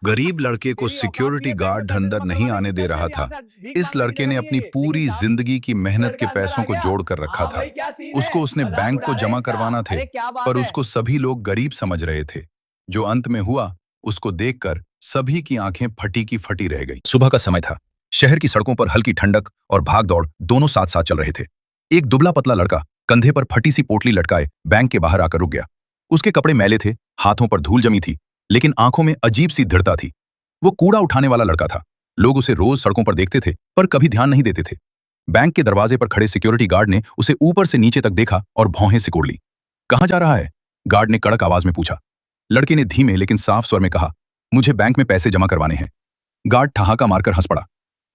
गरीब लड़के को तेरी औकात भी सिक्योरिटी है बैंक में गार्ड पैसे अंदर जमा नहीं करवाने की, आने दे चल रहा तेरे यहाँ था। से भीख इस मांगने की लड़के जगह ने नहीं है अपनी ये। लेकिन पूरी साहब, जिंदगी की वो मेहनत के लड़का अंदर पैसों आ को गया। जोड़ कर रखा हाँ था। भाई, क्या सीन है? उसको उसने मजाक बैंक उड़ा को रहे हैं जमा इसका? करवाना थे, अरे क्या बात पर है। उसको सभी लोग गरीब समझ रहे थे। जो अंत में हुआ, उसको देखकर सभी की आंखें फटी की फटी रह गई। सुबह का समय था। शहर की सड़कों पर हल्की ठंडक और भाग-दौड़ दोनों साथ-साथ चल रहे थे। एक दुबला-पतला लड़का कंधे पर फटी सी पोटली लटकाए बैंक के बाहर आकर रुक गया। उसके कपड़े मैले थे, हाथों पर धूल जमी थी, लेकिन आंखों में अजीब सी दृढ़ता थी। वो कूड़ा उठाने वाला लड़का था। लोग उसे रोज सड़कों पर देखते थे, पर कभी ध्यान नहीं देते थे। बैंक के दरवाजे पर खड़े सिक्योरिटी गार्ड ने उसे ऊपर से नीचे तक देखा और भौहें सिकोड़ ली। कहाँ जा रहा है? गार्ड ने कड़क आवाज में पूछा। लड़के ने धीमे लेकिन साफ स्वर में कहा, मुझे बैंक में पैसे जमा करवाने हैं। गार्ड ठहाका मारकर हंस पड़ा।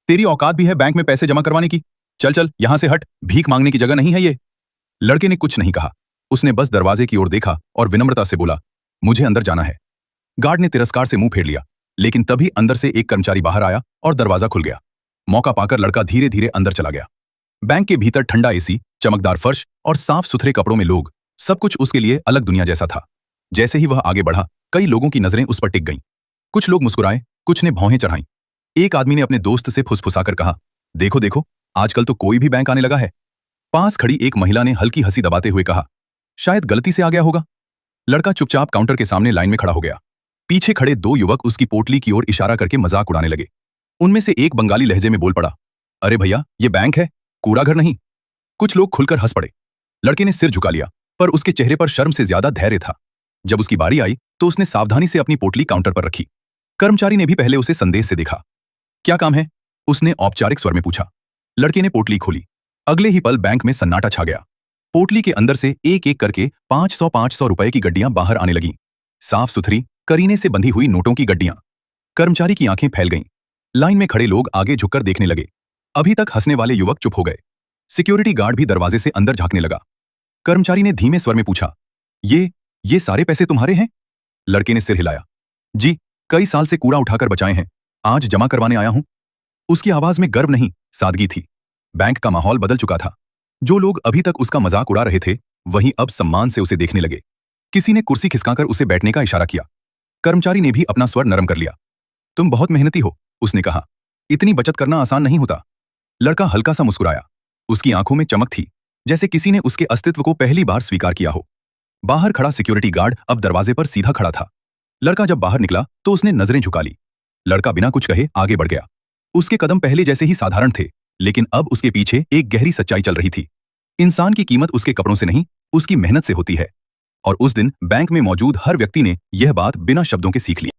तेरी औकात भी है बैंक में पैसे जमा करवाने की? चल चल यहां से हट, भीख मांगने की जगह नहीं है ये। लड़के ने कुछ नहीं कहा। उसने बस दरवाजे की ओर देखा और विनम्रता से बोला, मुझे अंदर जाना है। गार्ड ने तिरस्कार से मुंह फेर लिया, लेकिन तभी अंदर से एक कर्मचारी बाहर आया और दरवाजा खुल गया। मौका पाकर लड़का धीरे धीरे अंदर चला गया। बैंक के भीतर ठंडा एसी, चमकदार फर्श और साफ सुथरे कपड़ों में लोग, सब कुछ उसके लिए अलग दुनिया जैसा था। जैसे ही वह आगे बढ़ा, कई लोगों की नजरें उस पर टिक गईं। कुछ लोग मुस्कुराए, कुछ ने भौहें चढ़ाईं। एक आदमी ने अपने दोस्त से फुसफुसाकर कहा, देखो देखो, आजकल तो कोई भी बैंक आने लगा है। पास खड़ी एक महिला ने हल्की हंसी दबाते हुए कहा, शायद गलती से आ गया होगा। लड़का चुपचाप काउंटर के सामने लाइन में खड़ा हो गया। पीछे खड़े दो युवक उसकी पोटली की ओर इशारा करके मजाक उड़ाने लगे। उनमें से एक बंगाली लहजे में बोल पड़ा, अरे भैया, ये बैंक है, कूड़ा घर नहीं। कुछ लोग खुलकर हंस पड़े। लड़के ने सिर झुका लिया, पर उसके चेहरे पर शर्म से ज्यादा धैर्य था। जब उसकी बारी आई तो उसने सावधानी से अपनी पोटली काउंटर पर रखी। कर्मचारी ने भी पहले उसे संदेह से देखा। क्या काम है? उसने औपचारिक स्वर में पूछा। लड़के ने पोटली खोली। अगले ही पल बैंक में सन्नाटा छा गया। पोटली के अंदर से एक एक करके 500 रुपए की गड्डियां बाहर आने लगीं। साफ सुथरी, करीने से बंधी हुई नोटों की गड्डियां। कर्मचारी की आंखें फैल गईं। लाइन में खड़े लोग आगे झुककर देखने लगे। अभी तक हंसने वाले युवक चुप हो गए। सिक्योरिटी गार्ड भी दरवाजे से अंदर झांकने लगा। कर्मचारी ने धीमे स्वर में पूछा, ये सारे पैसे तुम्हारे हैं? लड़के ने सिर हिलाया। जी, कई साल से कूड़ा उठाकर बचाए हैं, आज जमा करवाने आया हूं। उसकी आवाज में गर्व नहीं, सादगी थी। बैंक का माहौल बदल चुका था। जो लोग अभी तक उसका मजाक उड़ा रहे थे, वहीं अब सम्मान से उसे देखने लगे। किसी ने कुर्सी खिसकाकर उसे बैठने का इशारा किया। कर्मचारी ने भी अपना स्वर नरम कर लिया। तुम बहुत मेहनती हो, उसने कहा। इतनी बचत करना आसान नहीं होता। लड़का हल्का सा मुस्कुराया। उसकी आंखों में चमक थी, जैसे किसी ने उसके अस्तित्व को पहली बार स्वीकार किया हो। बाहर खड़ा सिक्योरिटी गार्ड अब दरवाजे पर सीधा खड़ा था। लड़का जब बाहर निकला तो उसने नजरें झुका ली। लड़का बिना कुछ कहे आगे बढ़ गया। उसके कदम पहले जैसे ही साधारण थे, लेकिन अब उसके पीछे एक गहरी सच्चाई चल रही थी। इंसान की कीमत उसके कपड़ों से नहीं, उसकी मेहनत से होती है। और उस दिन बैंक में मौजूद हर व्यक्ति ने यह बात बिना शब्दों के सीख ली।